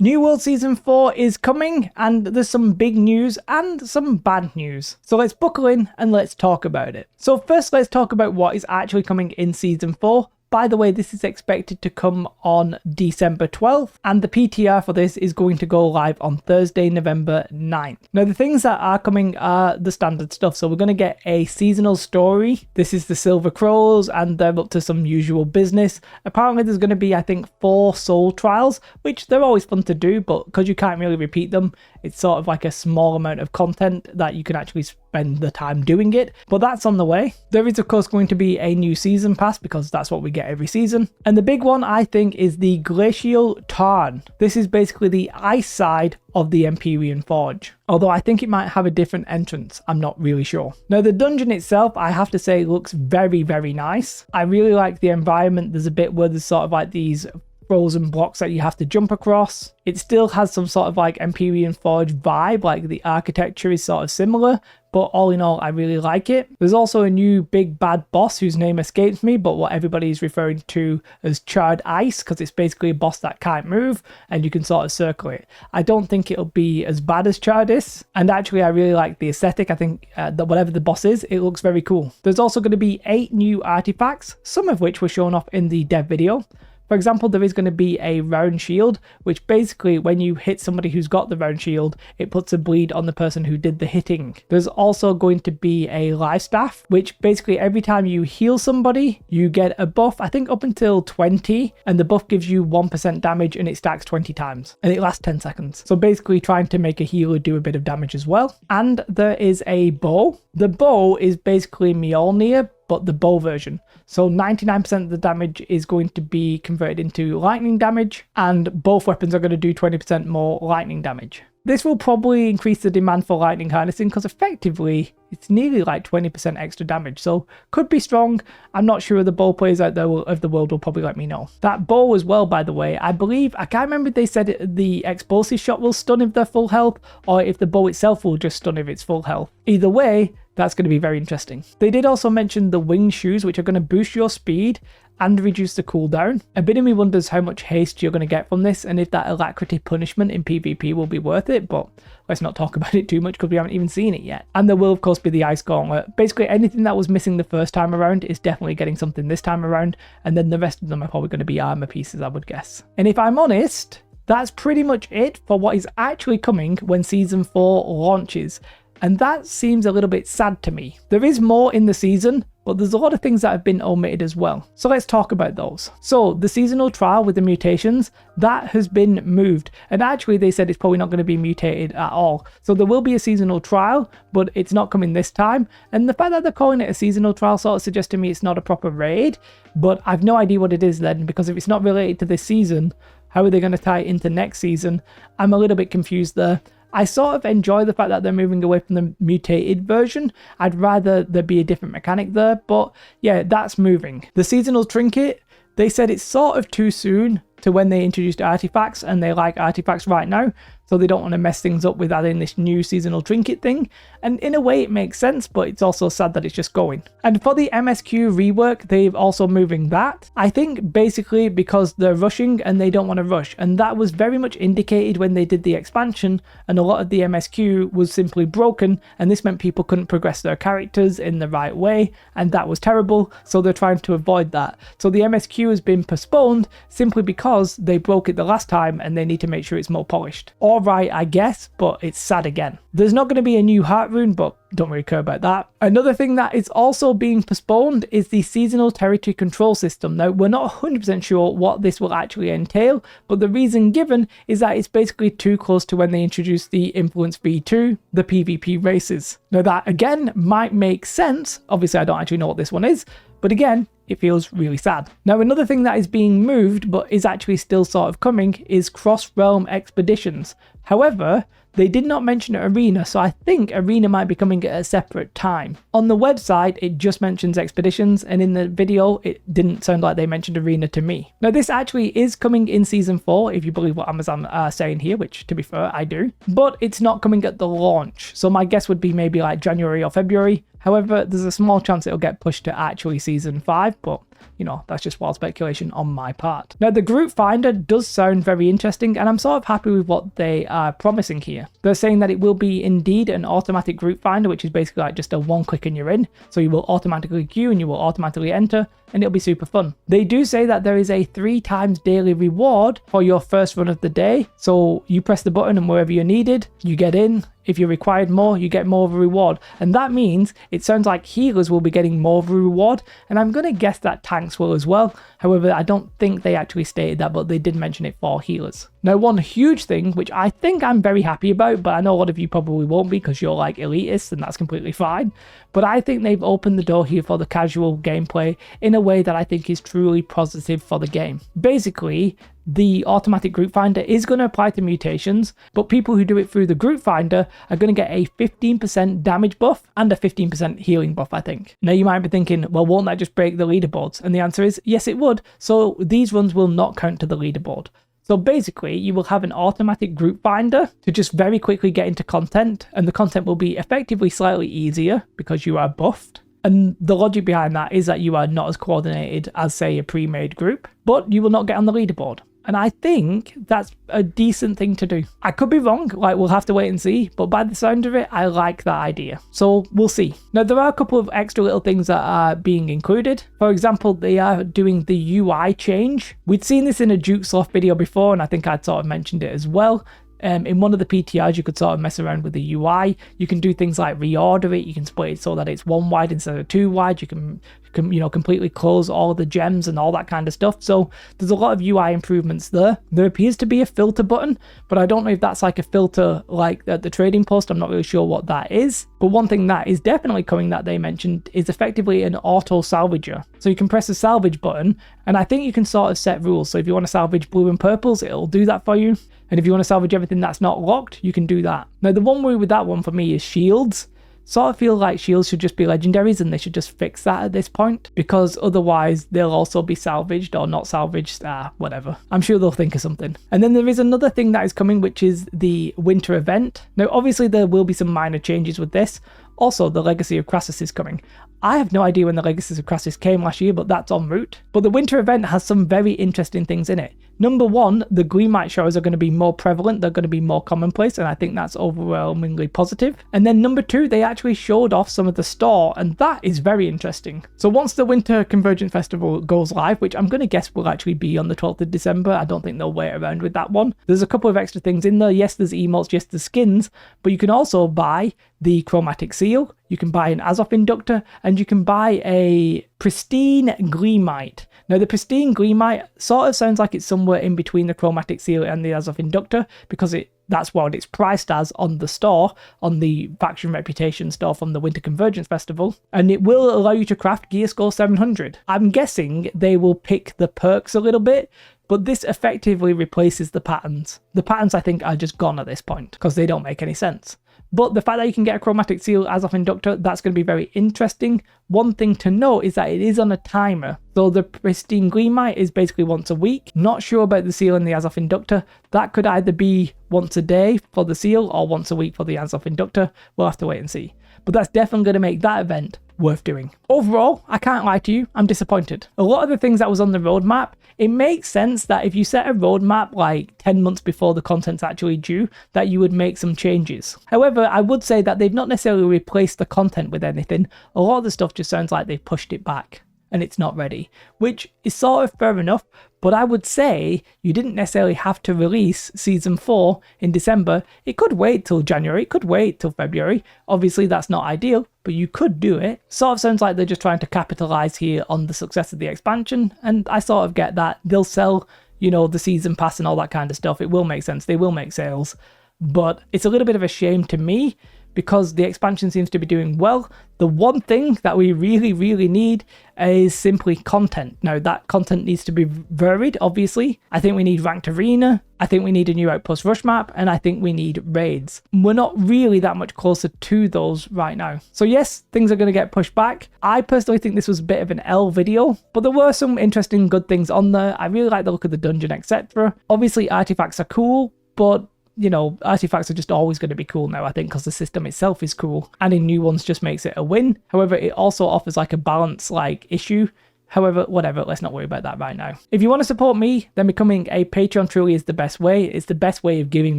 New World Season 4 is coming, and there's some big news and some bad news. So let's buckle in and let's talk about it. So first, let's talk about what is actually coming in Season 4. By the way, this is expected to come on December 12th, and the PTR for this is going to go live on Thursday, November 9th. Now, the things that are coming are the standard stuff. So we're going to get a seasonal story. This is the Silver Crows, and they're up to some usual business. Apparently, there's going to be, I think, 4 soul trials, which they're always fun to do, but because you can't really repeat them, it's sort of like a small amount of content that you can actually spend the time doing it. But that's on the way. There is, of course, going to be a new season pass because that's what we get every season. And the big one, I think, is the Glacial Tarn. This is basically the ice side of the Empyrean Forge. Although I think it might have a different entrance, I'm not really sure. Now, the dungeon itself, I have to say, looks very, very nice. I really like the environment. There's a bit where there's sort of like these frozen blocks that you have to jump across. It still has some sort of like Empyrean Forge vibe, like the architecture is sort of similar, but all in all, I really like it. There's also a new big bad boss whose name escapes me, but what everybody is referring to as Charred Ice, because it's basically a boss that can't move and you can sort of circle it. I don't think it'll be as bad as Charred is, and actually I really like the aesthetic. I think that whatever the boss is, it looks very cool. There's also going to be 8 new artifacts, some of which were shown off in the dev video. For example, there is going to be a round shield, which basically when you hit somebody who's got the round shield, it puts a bleed on the person who did the hitting. There's also going to be a life staff, which basically every time you heal somebody, you get a buff, I think up until 20, and the buff gives you 1% damage and it stacks 20 times, and it lasts 10 seconds. So basically trying to make a healer do a bit of damage as well. And there is a bow. The bow is basically Mjolnir, but the bow version. So 99% of the damage is going to be converted into lightning damage, and both weapons are going to do 20% more lightning damage. This will probably increase the demand for lightning harnessing because effectively it's nearly like 20% extra damage, so could be strong. I'm not sure the bow players out there of the world will probably let me know. That bow as well, by the way, I believe, I can't remember if they said the explosive shot will stun if they're full health or if the bow itself will just stun if it's full health. Either way, that's going to be very interesting. They did also mention the wing shoes, which are going to boost your speed and reduce the cooldown. A bit of me wonders how much haste you're going to get from this and if that alacrity punishment in PvP will be worth it, but let's not talk about it too much because we haven't even seen it yet. And there will of course be the ice gauntlet. Basically anything that was missing the first time around is definitely getting something this time around, and then the rest of them are probably going to be armor pieces, I would guess. And if I'm honest, that's pretty much it for what is actually coming when Season 4 launches. And that seems a little bit sad to me. There is more in the season, but there's a lot of things that have been omitted as well. So let's talk about those. So the seasonal trial with the mutations, that has been moved. And actually they said it's probably not going to be mutated at all. So there will be a seasonal trial, but it's not coming this time. And the fact that they're calling it a seasonal trial sort of suggests to me it's not a proper raid, but I've no idea what it is then, because if it's not related to this season, how are they going to tie it into next season? I'm a little bit confused there. I sort of enjoy the fact that they're moving away from the mutated version. I'd rather there be a different mechanic there, but yeah, that's moving. The seasonal trinket, they said it's sort of too soon to when they introduced artifacts, and they like artifacts right now, so they don't want to mess things up with adding this new seasonal trinket thing. And in a way it makes sense, but it's also sad that it's just going. And for the MSQ rework, they've also moving that. I think basically because they're rushing and they don't want to rush, and that was very much indicated when they did the expansion, and a lot of the MSQ was simply broken, and this meant people couldn't progress their characters in the right way, and that was terrible, so they're trying to avoid that. So the MSQ has been postponed simply because they broke it the last time and they need to make sure it's more polished. Alright, I guess, but it's sad again. There's not going to be a new heart rune, but don't really care about that. Another thing that is also being postponed is the seasonal territory control system. Now, we're not 100% sure what this will actually entail, but the reason given is that it's basically too close to when they introduced the Influence V2, the PvP races. Now that again might make sense. Obviously I don't actually know what this one is, but again, it feels really sad. Now, another thing that is being moved, but is actually still sort of coming, is cross-realm expeditions. However, they did not mention Arena, so I think Arena might be coming at a separate time. On the website, it just mentions expeditions, and in the video, it didn't sound like they mentioned Arena to me. Now, this actually is coming in Season 4, if you believe what Amazon are saying here, which, to be fair, I do. But it's not coming at the launch, so my guess would be maybe like January or February. However, there's a small chance it'll get pushed to actually Season 5, but you know, that's just wild speculation on my part. Now, the group finder does sound very interesting, and I'm sort of happy with what they are promising here. They're saying that it will be indeed an automatic group finder, which is basically like just a one click and you're in. So you will automatically queue and you will automatically enter, and it'll be super fun. They do say that there is a 3 times daily reward for your first run of the day. So you press the button and wherever you're needed, you get in. If you're required more, you get more of a reward. And that means it sounds like healers will be getting more of a reward. And I'm going to guess that tanks will as well. However, I don't think they actually stated that, but they did mention it for healers. Now, one huge thing, which I think I'm very happy about, but I know a lot of you probably won't be because you're like elitists and that's completely fine. But I think they've opened the door here for the casual gameplay in a way that I think is truly positive for the game. Basically, the automatic group finder is going to apply to mutations, but people who do it through the group finder are going to get a 15% damage buff and a 15% healing buff, I think. Now you might be thinking, well, won't that just break the leaderboards? And the answer is yes, it would. So these runs will not count to the leaderboard. So basically, you will have an automatic group finder to just very quickly get into content, and the content will be effectively slightly easier because you are buffed. And the logic behind that is that you are not as coordinated as, say, a pre-made group, but you will not get on the leaderboard. And I think that's a decent thing to do. I could be wrong, like we'll have to wait and see, but by the sound of it, I like that idea. So we'll see. Now, there are a couple of extra little things that are being included. For example, they are doing the UI change. We'd seen this in a Duke Sloth video before, and I think I'd sort of mentioned it as well. In one of the PTRs, you could sort of mess around with the UI. You can do things like reorder it. You can split it so that it's 1 wide instead of 2 wide. You can you know, completely close all the gems and all that kind of stuff. So there's a lot of UI improvements there. There appears to be a filter button, but I don't know if that's like a filter like at the trading post. I'm not really sure what that is. But one thing that is definitely coming that they mentioned is effectively an auto salvager. So you can press the salvage button, and I think you can sort of set rules. So if you want to salvage blue and purples, it'll do that for you. And if you want to salvage everything that's not locked, you can do that. Now, the one worry with that one for me is shields. Sort of feel like shields should just be legendaries and they should just fix that at this point, because otherwise they'll also be salvaged or not salvaged, whatever. I'm sure they'll think of something. And then there is another thing that is coming, which is the winter event. Now, obviously there will be some minor changes with this. Also, the Legacy of Crassus is coming. I have no idea when the Legacy of Crassus came last year, but that's en route. But the winter event has some very interesting things in it. Number one, the Gleamite showers are going to be more prevalent, they're going to be more commonplace, and I think that's overwhelmingly positive. And then number two, they actually showed off some of the store, and that is very interesting. So once the Winter Convergence Festival goes live, which I'm going to guess will actually be on the 12th of December, I don't think they'll wait around with that one. There's a couple of extra things in there. Yes, there's emotes, yes, there's skins, but you can also buy the chromatic seal, you can buy an Azoth inductor, and you can buy a pristine Gleamite. Now, the pristine Gleamite sort of sounds like it's somewhere in between the chromatic seal and the Azoth inductor, because that's what it's priced as on the store, on the Faction Reputation store from the Winter Convergence Festival, and it will allow you to craft Gear Score 700. I'm guessing they will pick the perks a little bit, but this effectively replaces the patterns. The patterns, I think, are just gone at this point, because they don't make any sense. But the fact that you can get a chromatic seal as of inductor, that's going to be very interesting. One thing to note is that it is on a timer. So the pristine Gleamite is basically once a week. Not sure about the seal and the Azoth inductor. That could either be once a day for the seal or once a week for the Azoth inductor. We'll have to wait and see. But that's definitely going to make that event worth doing. Overall, I can't lie to you, I'm disappointed. A lot of the things that was on the roadmap, it makes sense that if you set a roadmap like 10 months before the content's actually due, that you would make some changes. However, I would say that they've not necessarily replaced the content with anything. A lot of the stuff just sounds like they've pushed it back and it's not ready, which is sort of fair enough. But I would say you didn't necessarily have to release Season 4 in December. It could wait till January, it could wait till February. Obviously, that's not ideal, but you could do it. Sort of sounds like they're just trying to capitalize here on the success of the expansion, and I sort of get that. They'll sell, you know, the season pass and all that kind of stuff. It will make sense. They will make sales. But it's a little bit of a shame to me, because the expansion seems to be doing well. The one thing that we really, really need is simply content. Now, that content needs to be varied, obviously. I think we need ranked arena, I think we need a new outpost rush map, and I think we need raids. We're not really that much closer to those right now. So yes, things are going to get pushed back. I personally think this was a bit of an L video, but there were some interesting good things on there. I really like the look of the dungeon, etc. Obviously, artifacts are cool, but you know, artifacts are just always going to be cool now, I think, because the system itself is cool. Adding new ones just makes it a win. However, it also offers like a balance like issue. However, whatever, let's not worry about that right now. If you want to support me, then becoming a Patreon truly is the best way. It's the best way of giving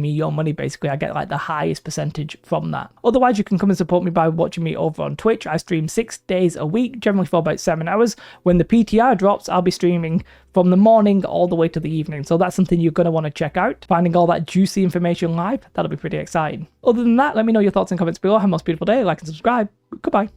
me your money, basically. I get like the highest percentage from that. Otherwise, you can come and support me by watching me over on Twitch. I stream 6 days a week, generally for about 7 hours. When the PTR drops, I'll be streaming from the morning all the way to the evening. So that's something you're going to want to check out. Finding all that juicy information live, that'll be pretty exciting. Other than that, let me know your thoughts and comments below. Have a most beautiful day. Like and subscribe. Goodbye.